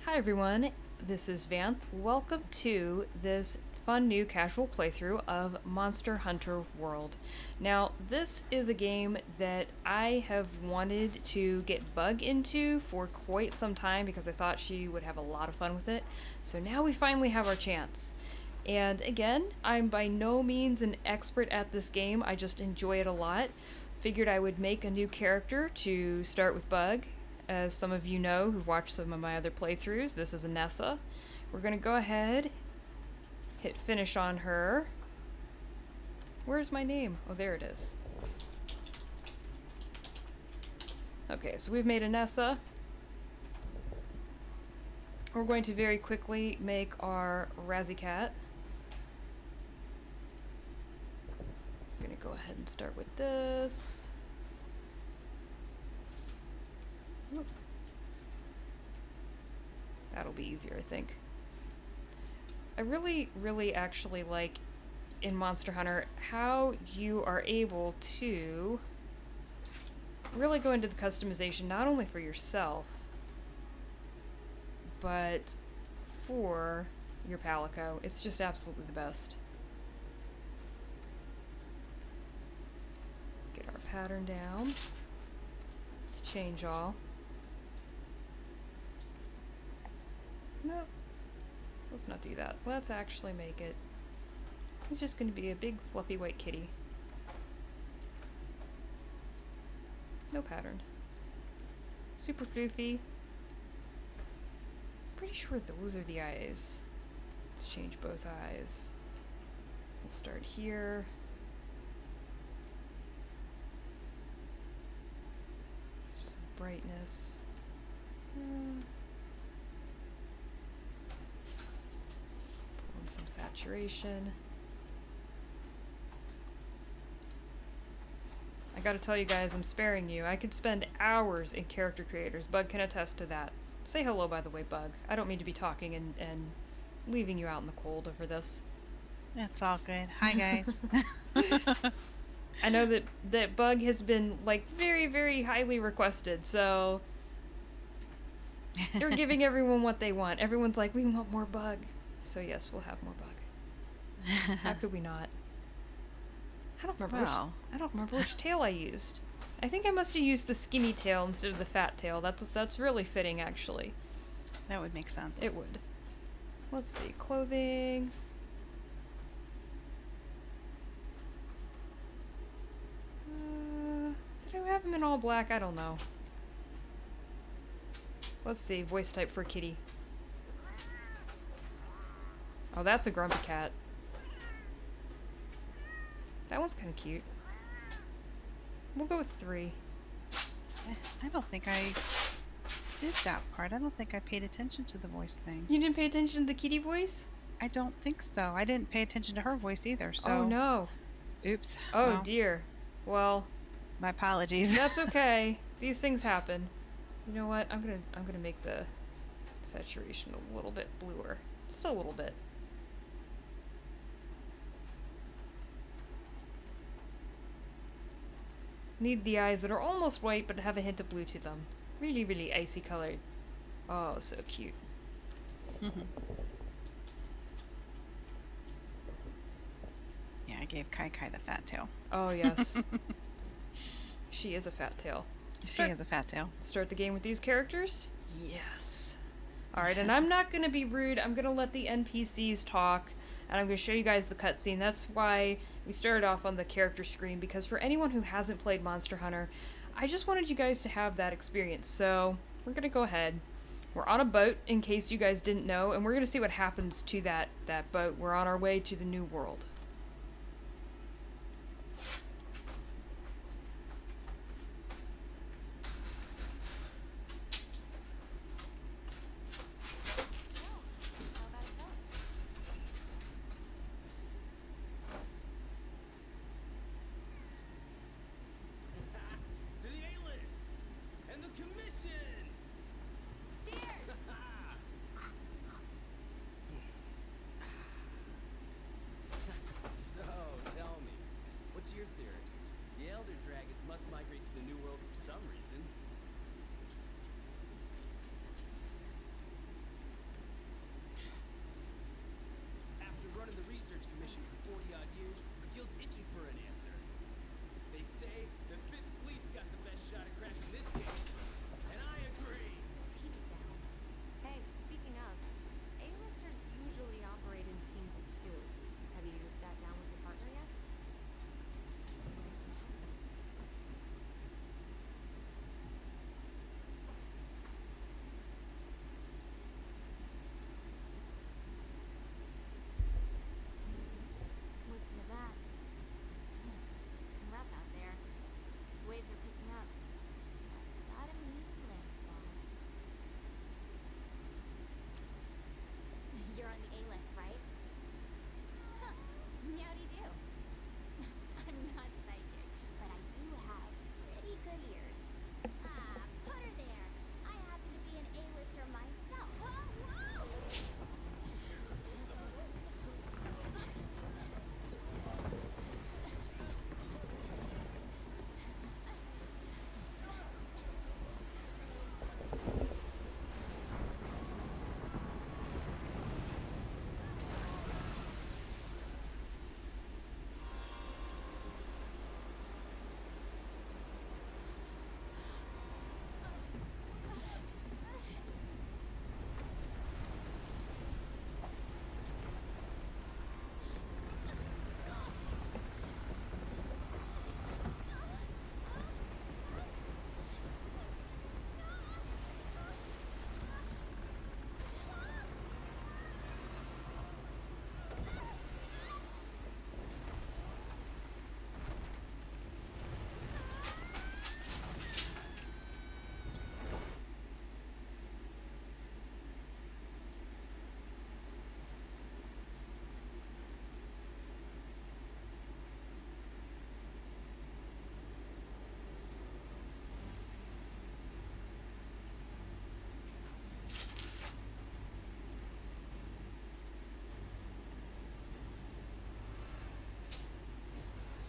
Hi everyone, this is Vanth. Welcome to this fun new casual playthrough of Monster Hunter World. Now, this is a game that I have wanted to get Bug into for quite some time because I thought she would have a lot of fun with it. So now we finally have our chance. And again, I'm by no means an expert at this game, I just enjoy it a lot. Figured I would make a new character to start with Bug. As some of you know who've watched some of my other playthroughs, this is Anessa. We're gonna go ahead, hit finish on her. Where's my name? Oh, there it is. Okay, so we've made Anessa. We're going to very quickly make our Razzie Cat. I'm gonna go ahead and start with this. Oop. That'll be easier, I think. I really actually like in Monster Hunter how you are able to really go into the customization not only for yourself but for your Palico. It's just absolutely the best. Get our pattern down. Let's change all. No, let's not do that. Let's actually make it. He's just going to be a big fluffy white kitty. No pattern. Super floofy. Pretty sure those are the eyes. Let's change both eyes. We'll start here. Some brightness. Some saturation. I gotta tell you guys, I'm sparing you. I could spend hours in character creators. Bug can attest to that. Say hello, by the way, Bug. I don't mean to be talking and leaving you out in the cold over this. That's all good. Hi, guys. I know that Bug has been, like, very highly requested, so you're giving everyone what they want. Everyone's like, we want more Bug. So yes, we'll have more Bug. How could we not? I don't remember which tail I used. I think I must have used the skinny tail instead of the fat tail. That's really fitting, actually. That would make sense. It would. Let's see, clothing. Did I have him in all black? I don't know. Let's see, voice type for kitty. Oh, that's a grumpy cat. That one's kind of cute. We'll go with 3. I don't think I did that part. I don't think I paid attention to the voice thing. You didn't pay attention to the kitty voice? I don't think so. I didn't pay attention to her voice either, so... Oh, no. Oops. Oh, well, dear. Well... My apologies. That's okay. These things happen. You know what? I'm gonna make the saturation a little bit bluer. Just a little bit. Need the eyes that are almost white but have a hint of blue to them. Really icy colored. Oh, so cute. Yeah, I gave Kai the fat tail. Oh, yes. She is a fat tail. She is a fat tail. Start the game with these characters? Yes. Alright, and I'm not going to be rude. I'm going to let the NPCs talk. And I'm going to show you guys the cutscene. That's why we started off on the character screen, because for anyone who hasn't played Monster Hunter, I just wanted you guys to have that experience. So, we're going to go ahead. We're on a boat, in case you guys didn't know, and we're going to see what happens to that boat. We're on our way to the new world.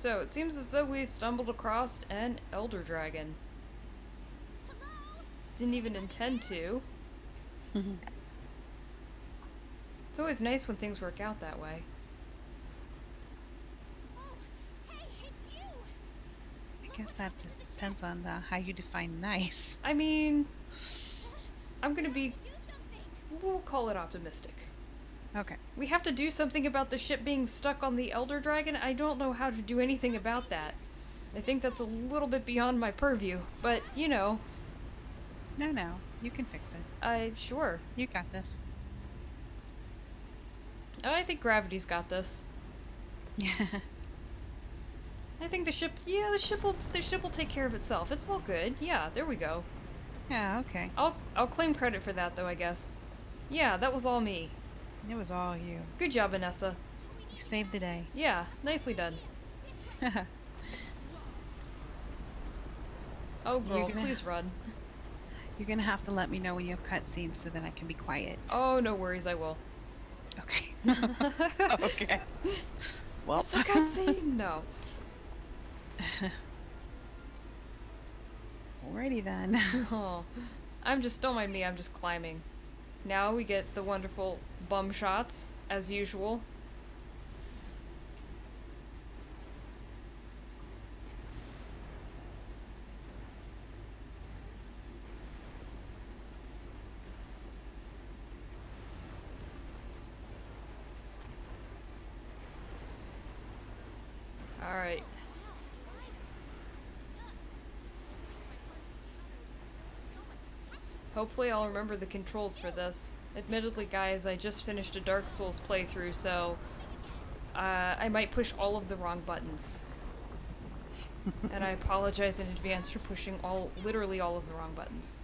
So, it seems as though we stumbled across an elder dragon. Didn't even intend to. It's always nice when things work out that way. I guess that depends on how you define nice. I mean, I'm gonna be... we'll call it optimistic. Okay. We have to do something about the ship being stuck on the Elder Dragon. I don't know how to do anything about that. I think that's a little bit beyond my purview, but, you know. No, you can fix it. Sure. You got this. Oh, I think gravity's got this. I think the ship will take care of itself. It's all good. Yeah, there we go. Yeah, okay. I'll claim credit for that though, I guess. Yeah, that was all me. It was all you. Good job, Vanessa. You saved the day. Yeah, nicely done. Oh girl, please run. You're gonna have to let me know when you have cutscenes so then I can be quiet. Oh, no worries, I will. Okay. Okay. Well, it's a cutscene. No. Alrighty then. Oh, don't mind me, I'm just climbing. Now we get the wonderful bum shots, as usual. Alright. Hopefully I'll remember the controls for this. Admittedly, guys, I just finished a Dark Souls playthrough, so I might push all of the wrong buttons. And I apologize in advance for pushing literally all of the wrong buttons.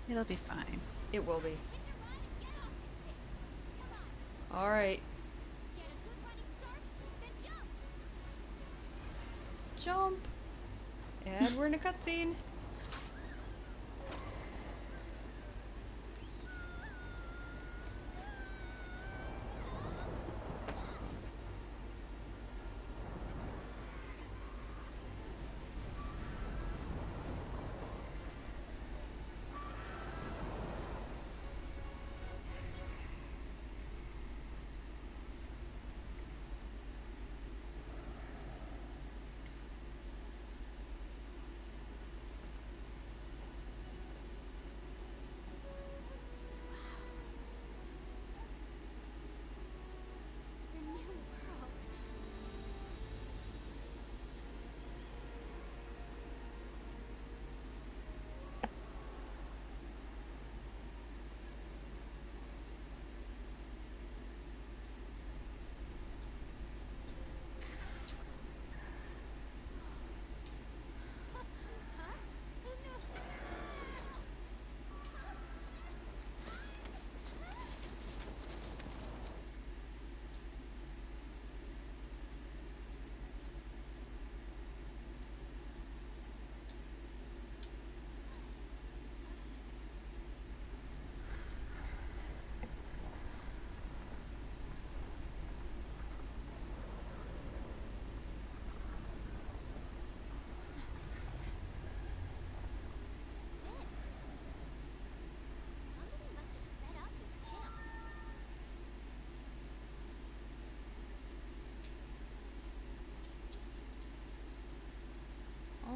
It'll be fine. It will be. Alright. Jump! And we're in a cutscene.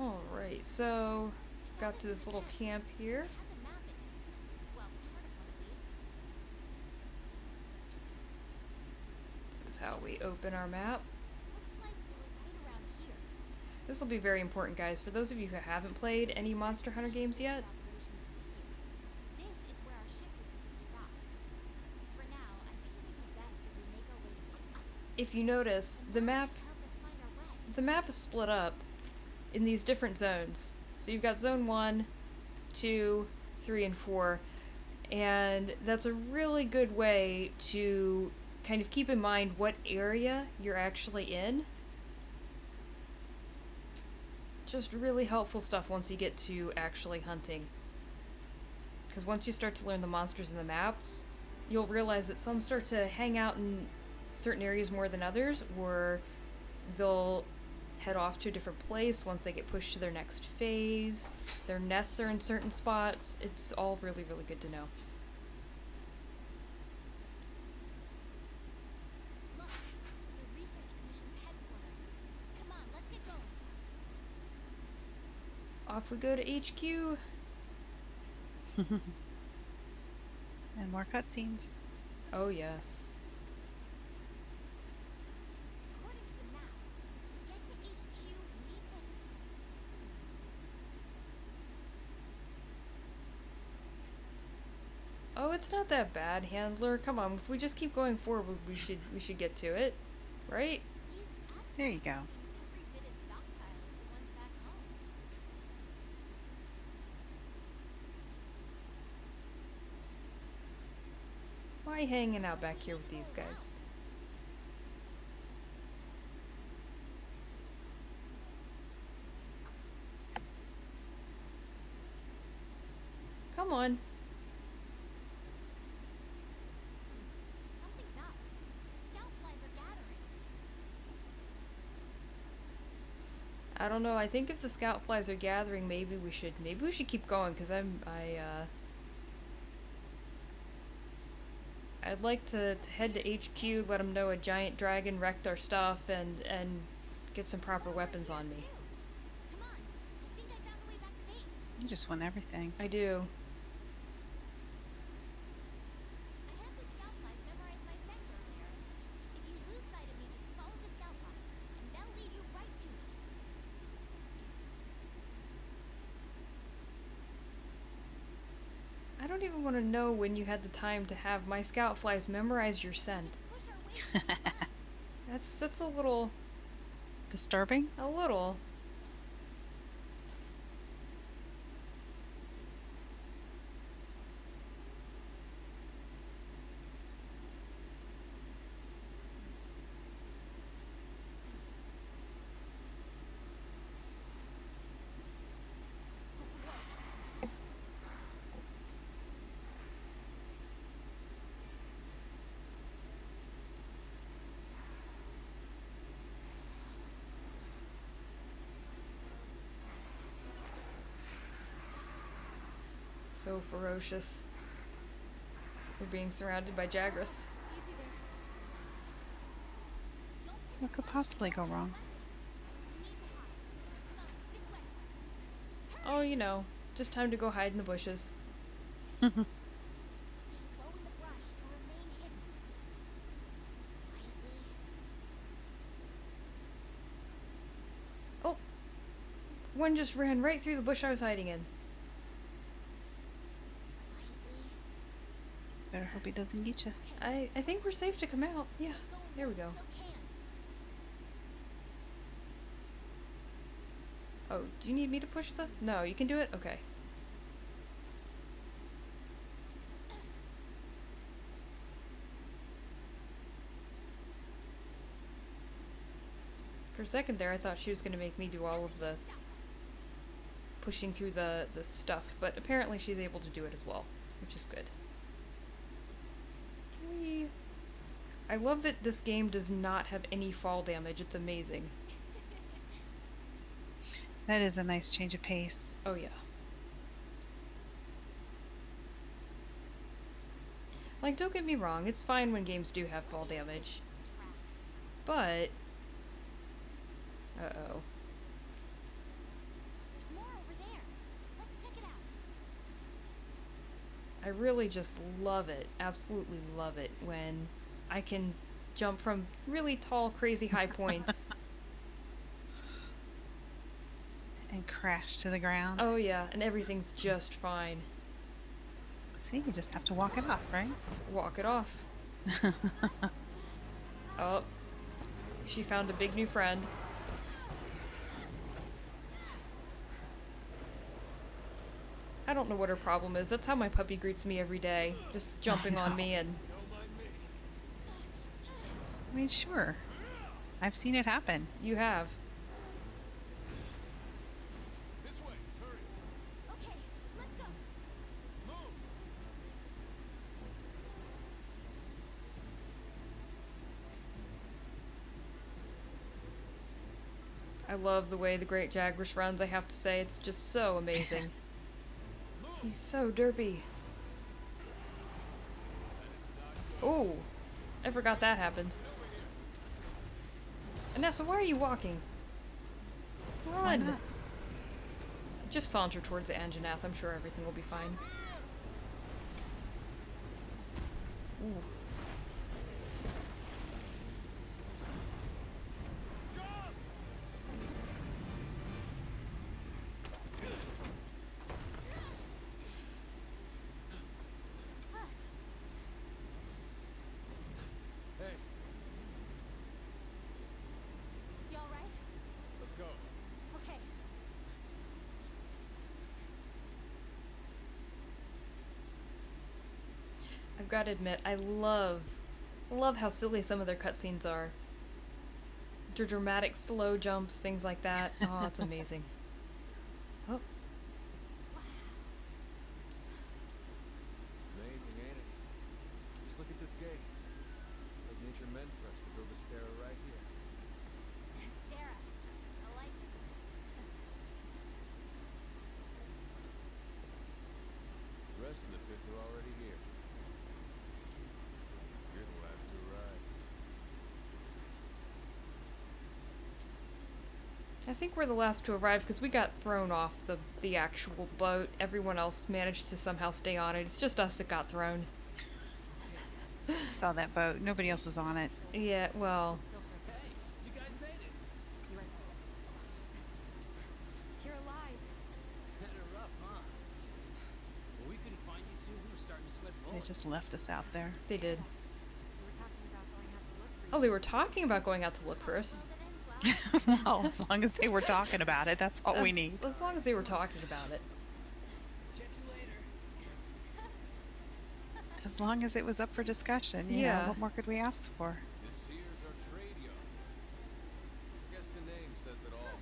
Alright, so got to this little camp here. This is how we open our map. This will be very important, guys. For those of you who haven't played any Monster Hunter games yet, if you notice, the map is split up in these different zones. So you've got zone 1, 2, 3, and 4, and that's a really good way to kind of keep in mind what area you're actually in. Just really helpful stuff once you get to actually hunting. Because once you start to learn the monsters and the maps, you'll realize that some start to hang out in certain areas more than others, or they'll head off to a different place once they get pushed to their next phase. Their nests are in certain spots. It's all really, really good to know. Look, the Research Commission's headquarters. Come on, let's get going. Off we go to HQ. And more cutscenes. Oh, yes. According to the map, to get to HQ, we need to... Oh, it's not that bad, Handler. Come on, if we just keep going forward, we should get to it, right? These There you go. seem every bit as docile as the ones back home. Why hanging out back here with these guys? Come on. Something's up. The scout flies are gathering. I don't know. I think if the scout flies are gathering, maybe we should keep going, because I'd like to head to HQ, let them know a giant dragon wrecked our stuff, and get some proper weapons on me. Come on, I think I found the way back to base. You just want everything. I do. I had the scout flies memorize my scent earlier. If you lose sight of me, just follow the scout flies, and they'll lead you right to me. I don't even want to know when you had the time to have my scout flies memorize your scent. Push our way through these woods. That's a little. Disturbing? A little. So ferocious. We're being surrounded by Jagras. Easy there. Don't pick What could possibly go wrong? We need to hide. Come on, this way. Oh, you know, just time to go hide in the bushes. Stay low in the brush to remain hidden. Quietly. Oh! One just ran right through the bush I was hiding in. Better hope he doesn't get you. I think we're safe to come out. Yeah, there we go. Still can. Oh, do you need me to push the? No, you can do it? Okay. For a second there, I thought she was going to make me do all of the pushing through the stuff, but apparently she's able to do it as well, which is good. Whee! I love that this game does not have any fall damage. It's amazing. That is a nice change of pace. Oh yeah. Like, don't get me wrong, it's fine when games do have fall damage. But... uh-oh. There's more over there. Let's check it out. I really just love it, absolutely love it, when I can jump from really tall, crazy high points. And crash to the ground. Oh yeah, and everything's just fine. See, you just have to walk it off, right? Walk it off. Oh, she found a big new friend. I don't know what her problem is. That's how my puppy greets me every day. Just jumping on me and... I mean, sure. I've seen it happen. You have. This way, hurry. Okay, let's go. Move. I love the way the Great Jaguars runs, I have to say. It's just so amazing. He's so derpy. Oh, I forgot that happened. Anessa, why are you walking? Why Run! not? Just saunter towards the Anjanath. I'm sure everything will be fine. Ooh. Hey, You alright? let's go. Okay. I've got to admit, I love how silly some of their cutscenes are. Their dramatic slow jumps, things like that. Oh, it's amazing. Oh, Amazing, ain't it? Just look at this gate. It's like nature meant for us to build a stair right here. Stara. I like it. The rest of the fifth are already here. You're the last to arrive. I think we're the last to arrive because we got thrown off the actual boat. Everyone else managed to somehow stay on it. It's just us that got thrown. Saw that boat. Nobody else was on it. Yeah, well, Hey, you guys made it. You're alive. Kinda rough, huh? When we couldn't find you two, we were starting to sweat They bullets. just left us out there. they did. We were talking about going out to look for Oh, they were talking about going out to look for us. Well, it ends well. Well, as long as they were talking about it, that's all we need. As long as they were talking about it. Catch you later. As long as it was up for discussion, you Yeah. know, what more could we ask for? This here's our trade yard. I guess the name says it all.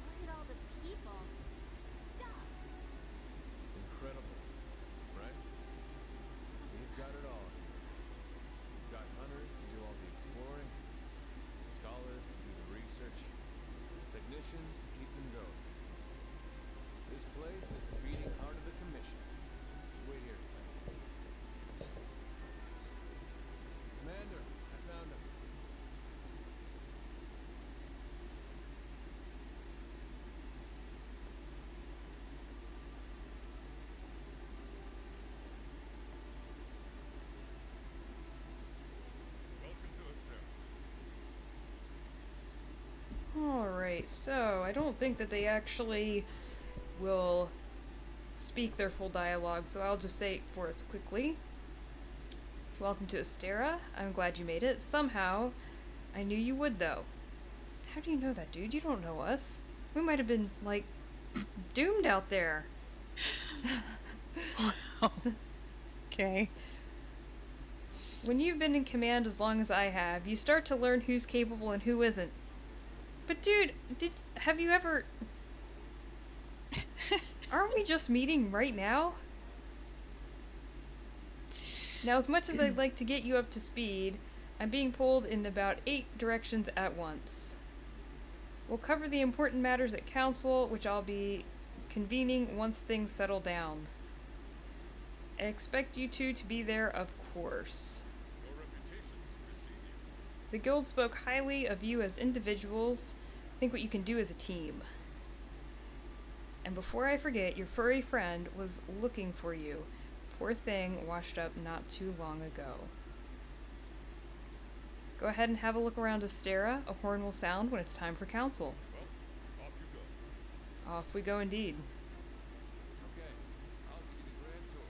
Look at all the people. Stuff. Incredible, right? We've got it all here. We've got hunters to do all the exploring, scholars to do the research, technicians to keep them going. This place is the beating heart of the commission. Just wait here a second. Commander, I found him. Alright, so I don't think that they actually will speak their full dialogue, so I'll just say it for us quickly. Welcome to Astera. I'm glad you made it. Somehow, I knew you would, though. How do you know that, dude? You don't know us. We might have been, like, doomed out there. Okay. When you've been in command as long as I have, you start to learn who's capable and who isn't. But dude, have you ever... Aren't we just meeting right now? Now, as much as I'd like to get you up to speed, I'm being pulled in about 8 directions at once. We'll cover the important matters at council, which I'll be convening once things settle down. I expect you two to be there, of course. Your reputations precede you. The guild spoke highly of you as individuals. Think what you can do as a team. And before I forget, your furry friend was looking for you. Poor thing washed up not too long ago. Go ahead and have a look around Astera. A horn will sound when it's time for council. Well, off you go. Off we go indeed. Okay, I'll give you the grand tour.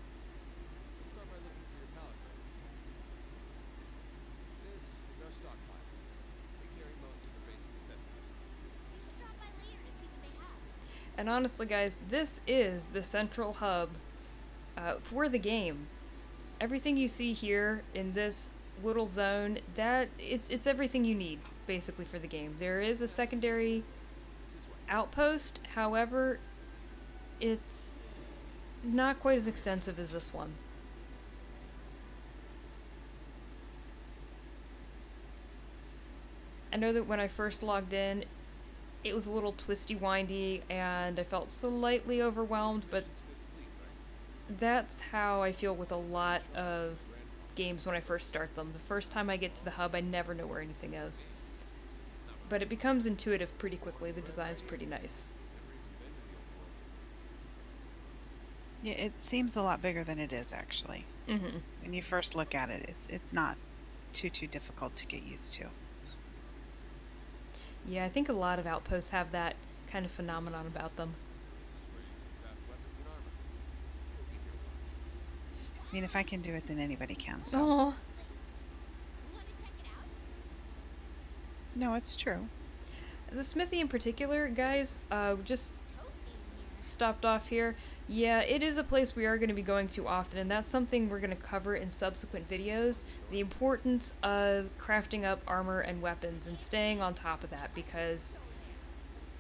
Let's start by looking for your pallet break. This is our stockpile. We carry most of the basic necessities. We should drop by later to see what they have. And honestly, guys, this is the central hub for the game. Everything you see here in this little zone, it's everything you need, basically, for the game. There is a secondary It's this way. outpost, however, it's not quite as extensive as this one. I know that when I first logged in, it was a little twisty windy and I felt slightly overwhelmed, but that's how I feel with a lot of games when I first start them. The first time I get to the hub, I never know where anything is. But it becomes intuitive pretty quickly. The design's pretty nice. Yeah, it seems a lot bigger than it is actually. Mm-hmm. When you first look at it, it's not too difficult to get used to. Yeah, I think a lot of outposts have that kind of phenomenon about them. I mean, if I can do it, then anybody can. So. Oh, Want to check it out? No, it's true. the smithy in particular, guys, just Toasty in here. stopped off here. Yeah, it is a place we are going to be going to often, and that's something we're going to cover in subsequent videos. The importance of crafting up armor and weapons and staying on top of that, because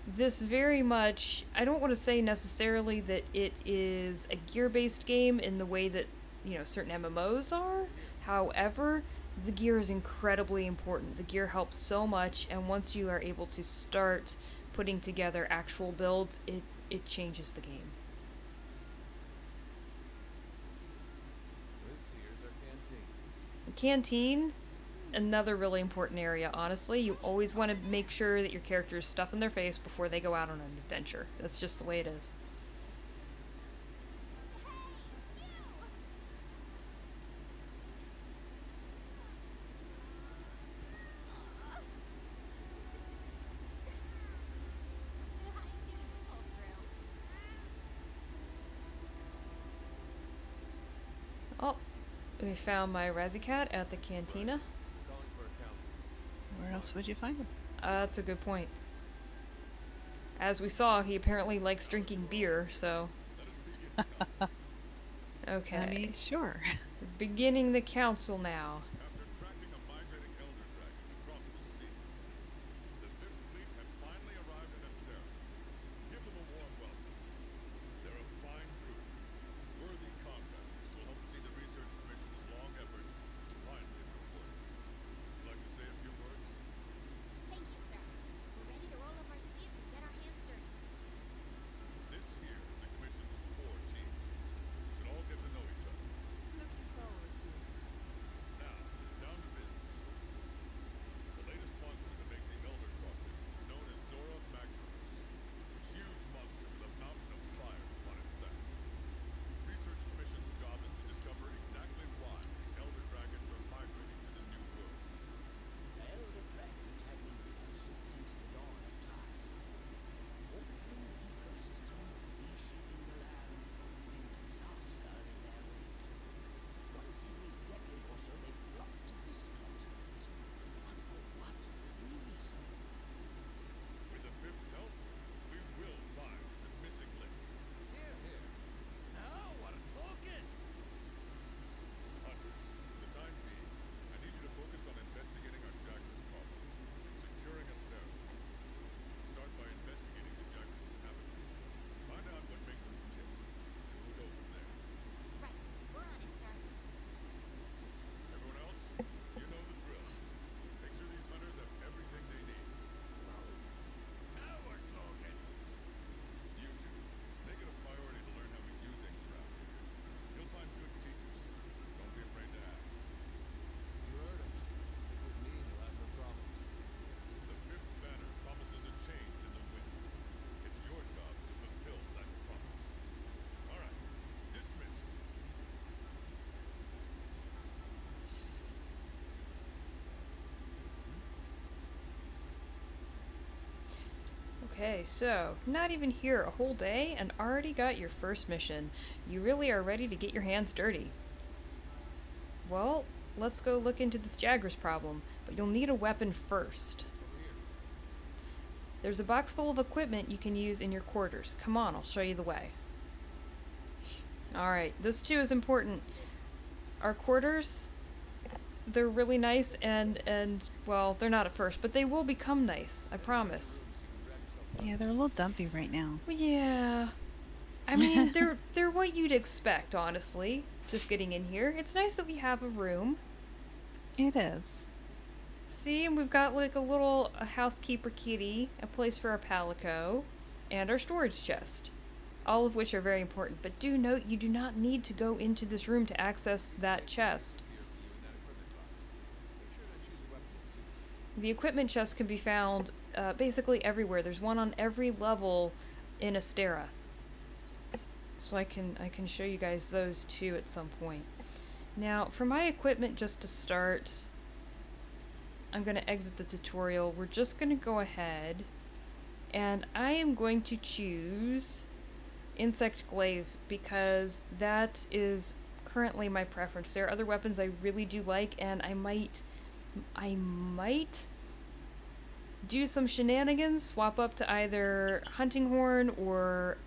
this very much, I don't want to say necessarily that it is a gear-based game in the way that, you know, certain MMOs are. However, the gear is incredibly important. The gear helps so much, and once you are able to start putting together actual builds, it changes the game. This here's our canteen. The canteen, another really important area, honestly. You always want to make sure that your character is stuffing their face before they go out on an adventure. That's just the way it is. Oh, we found my Razzie at the cantina. Calling for a council. Where else would you find them? That's a good point. As we saw, he apparently likes drinking beer, so... Okay. I mean, sure. Beginning the council now. After tracking a migrating elder dragon across the sea, the Fifth Fleet had finally arrived in Astera. Give them a warm welcome. They're a fine crew, worthy comrades who will help see the Research Commission's long efforts finally rewarded. Would you like to say a few words? Thank you, sir. We're ready to roll up our sleeves and get our hands dirty. This here is the Commission's core team. You should all get to know each other. Looking forward to it. Now, down to business. The latest monster to make the Elder Crossing is known as Zora Magnaros, a huge monster with a mountain of fire upon its back. Research Commission's job is to discover exactly why the Elder Dragons are migrating to the New World. The elder dragons have been with us since the dawn of time, altering the ecosystem, reshaping the land, leaving disaster in their wake. Once every decade or so they flock to this continent. But for what reason? With the Fifth's help, we will find the missing link. Here, here. Now we're talking. Hunters, for the time being, I need you to focus on investigating our Jagras problem and securing Astera. Start by investigating the Jagras' habitat. Find out what makes them tick, and we'll go from there. Right. We're on it, sir. Everyone else, you know the drill. Make sure these hunters have everything they need. Now we're talking. You two, make it a priority to learn how we do things around here. You'll find good teachers. Don't be afraid to ask. You heard him. Stick with me and you'll have no problems. The Fifth Banner promises a change in the wind. It's your job to fulfill that promise. All right, dismissed. Okay, so, not even here a whole day and already got your first mission. You really are ready to get your hands dirty. Well, let's go look into this Jagras problem, but you'll need a weapon first. There's a box full of equipment you can use in your quarters. Come on, I'll show you the way. Alright, this too is important. Our quarters, they're really nice and well, they're not at first, but they will become nice, I promise. Yeah, they're a little dumpy right now. Well, yeah. I mean, they're what you'd expect, honestly. Just getting in here. It's nice that we have a room. It is. See, and we've got like a housekeeper kitty, a place for our palico, and our storage chest. All of which are very important, but do note you do not need to go into this room to access that chest. The equipment chest can be found basically everywhere. There's one on every level in Astera. So I can show you guys those too at some point. Now, for my equipment, just to start, I'm going to exit the tutorial. We're just going to go ahead and I am going to choose Insect Glaive because that is currently my preference. There are other weapons I really do like, and I might do some shenanigans, swap up to either Hunting Horn or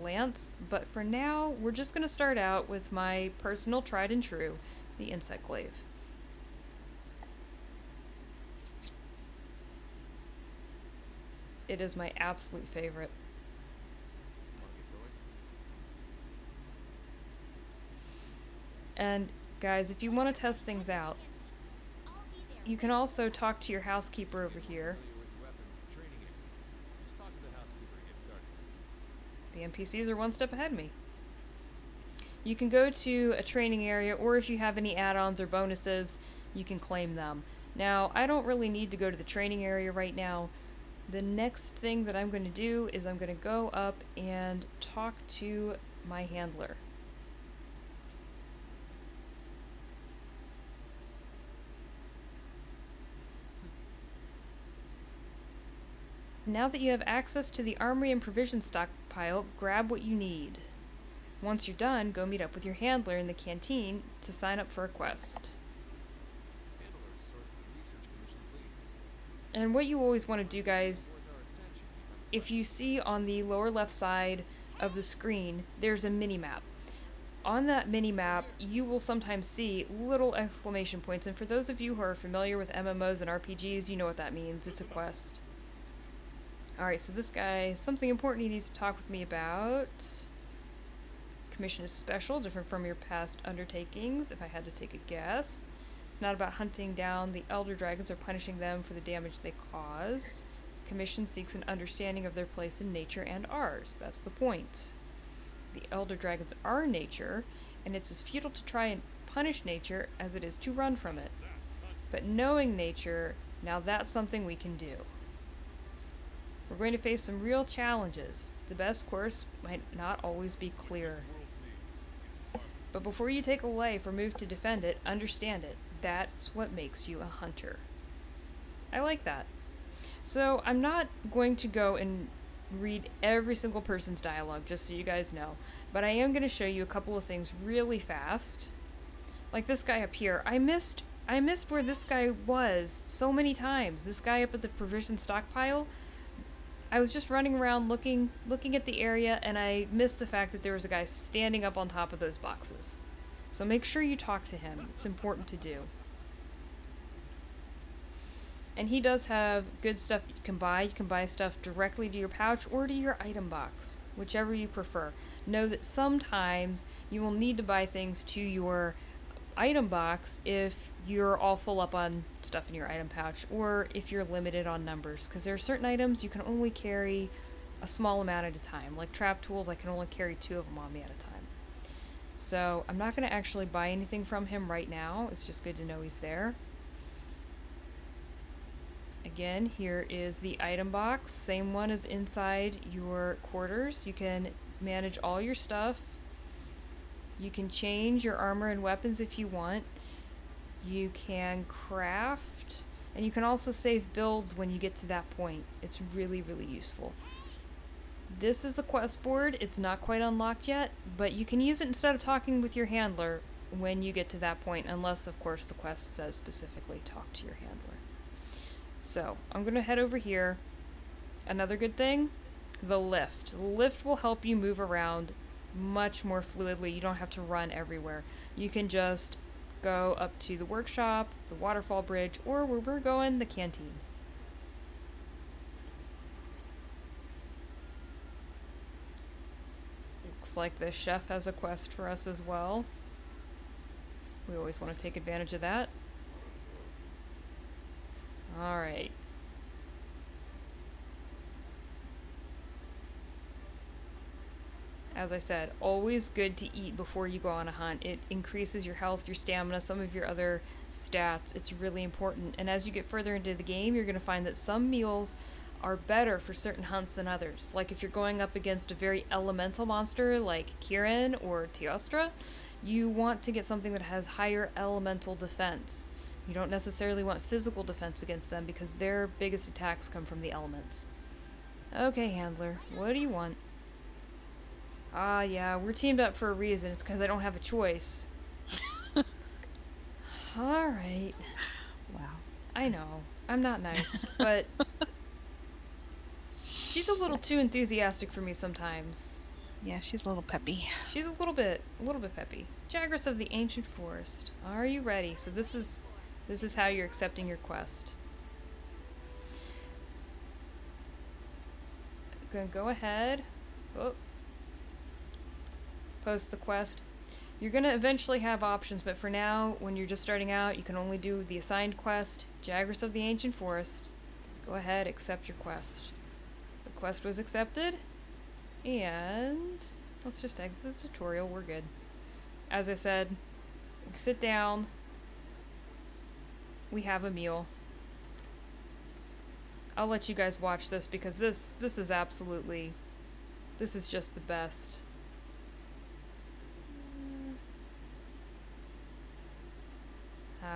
Lance, but for now we're just going to start out with my personal tried and true, the Insect Glaive. It is my absolute favorite. And guys, if you want to test things out, you can also talk to your housekeeper over here. The NPCs are one step ahead of me. You can go to a training area, or if you have any add-ons or bonuses, you can claim them. Now, I don't really need to go to the training area right now. The next thing that I'm going to do is I'm going to go up and talk to my handler. Now that you have access to the armory and provision stockpile, grab what you need. Once you're done, go meet up with your handler in the canteen to sign up for a quest. And what you always want to do, guys, if you see on the lower left side of the screen, there's a mini-map. On that mini-map, you will sometimes see little exclamation points, and for those of you who are familiar with MMOs and RPGs, you know what that means. It's a quest. Alright, so this guy, something important he needs to talk with me about. Commission is special, different from your past undertakings, if I had to take a guess. It's not about hunting down the Elder Dragons or punishing them for the damage they cause. Commission seeks an understanding of their place in nature and ours. That's the point. The Elder Dragons are nature, and it's as futile to try and punish nature as it is to run from it. But knowing nature, now that's something we can do. We're going to face some real challenges. The best course might not always be clear. But before you take a life or move to defend it, understand it. That's what makes you a hunter. I like that. So I'm not going to go and read every single person's dialogue, just so you guys know. But I am going to show you a couple of things really fast. Like this guy up here. I missed where this guy was so many times. This guy up at the provision stockpile. I was just running around looking at the area, and I missed the fact that there was a guy standing up on top of those boxes. So make sure you talk to him. It's important to do. And he does have good stuff that you can buy. You can buy stuff directly to your pouch or to your item box, whichever you prefer. Know that sometimes you will need to buy things to your item box if you're all full up on stuff in your item pouch, or if you're limited on numbers, because there are certain items you can only carry a small amount at a time. Like trap tools, I can only carry 2 of them on me at a time. So I'm not going to actually buy anything from him right now. It's just good to know he's there. Again, here is the item box, same one as inside your quarters. You can manage all your stuff. You can change your armor and weapons if you want. You can craft, and you can also save builds when you get to that point. It's really, really useful. This is the quest board. It's not quite unlocked yet, but you can use it instead of talking with your handler when you get to that point, unless, of course, the quest says specifically talk to your handler. So, I'm going to head over here. Another good thing, the lift. The lift will help you move around much more fluidly. You don't have to run everywhere. You can just go up to the workshop, the waterfall bridge, or where we're going, the canteen. Looks like the chef has a quest for us as well. We always want to take advantage of that. Alright. As I said, always good to eat before you go on a hunt. It increases your health, your stamina, some of your other stats. It's really important. And as you get further into the game, you're going to find that some meals are better for certain hunts than others. Like if you're going up against a very elemental monster like Kirin or Teostra, you want to get something that has higher elemental defense. You don't necessarily want physical defense against them because their biggest attacks come from the elements. Okay, handler, what do you want? Ah, yeah, we're teamed up for a reason. It's because I don't have a choice. Alright. Wow. I know. I'm not nice, but she's a little too enthusiastic for me sometimes. Yeah, she's a little peppy. She's a little bit peppy. Jagress of the Ancient Forest. Are you ready? So this is how you're accepting your quest. Gonna go ahead. Oh. Post the quest. You're gonna eventually have options, but for now, when you're just starting out, you can only do the assigned quest, Jagress of the Ancient Forest. Go ahead, accept your quest. The quest was accepted, and let's just exit the tutorial, we're good. As I said, sit down, we have a meal. I'll let you guys watch this because this is absolutely, this is just the best.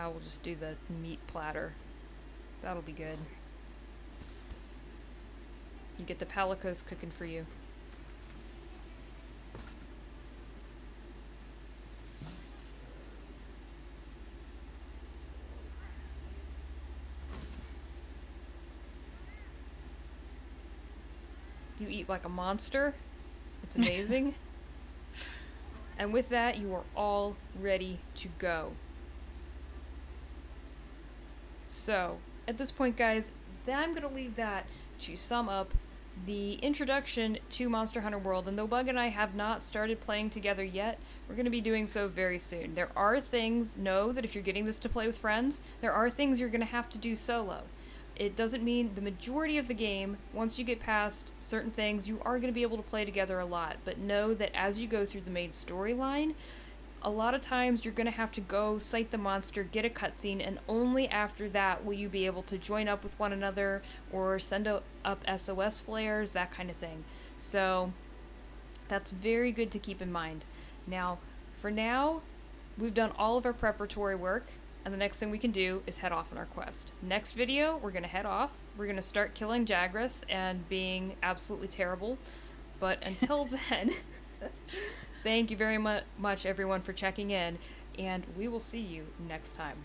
We'll just do the meat platter. That'll be good. You get the palicos cooking for you. You eat like a monster. It's amazing. And with that, you are all ready to go. So, at this point, guys, I'm going to leave that to sum up the introduction to Monster Hunter World. And though Bug and I have not started playing together yet, we're going to be doing so very soon. There are things, know that if you're getting this to play with friends, there are things you're going to have to do solo. It doesn't mean the majority of the game, once you get past certain things, you are going to be able to play together a lot. But know that as you go through the main storyline, a lot of times you're going to have to go sight the monster, get a cutscene, and only after that will you be able to join up with one another or send up SOS flares, that kind of thing. So that's very good to keep in mind. Now, for now, we've done all of our preparatory work, and the next thing we can do is head off on our quest. Next video, we're going to head off. We're going to start killing Jagress and being absolutely terrible. But until then... Thank you very much, everyone, for checking in, and we will see you next time.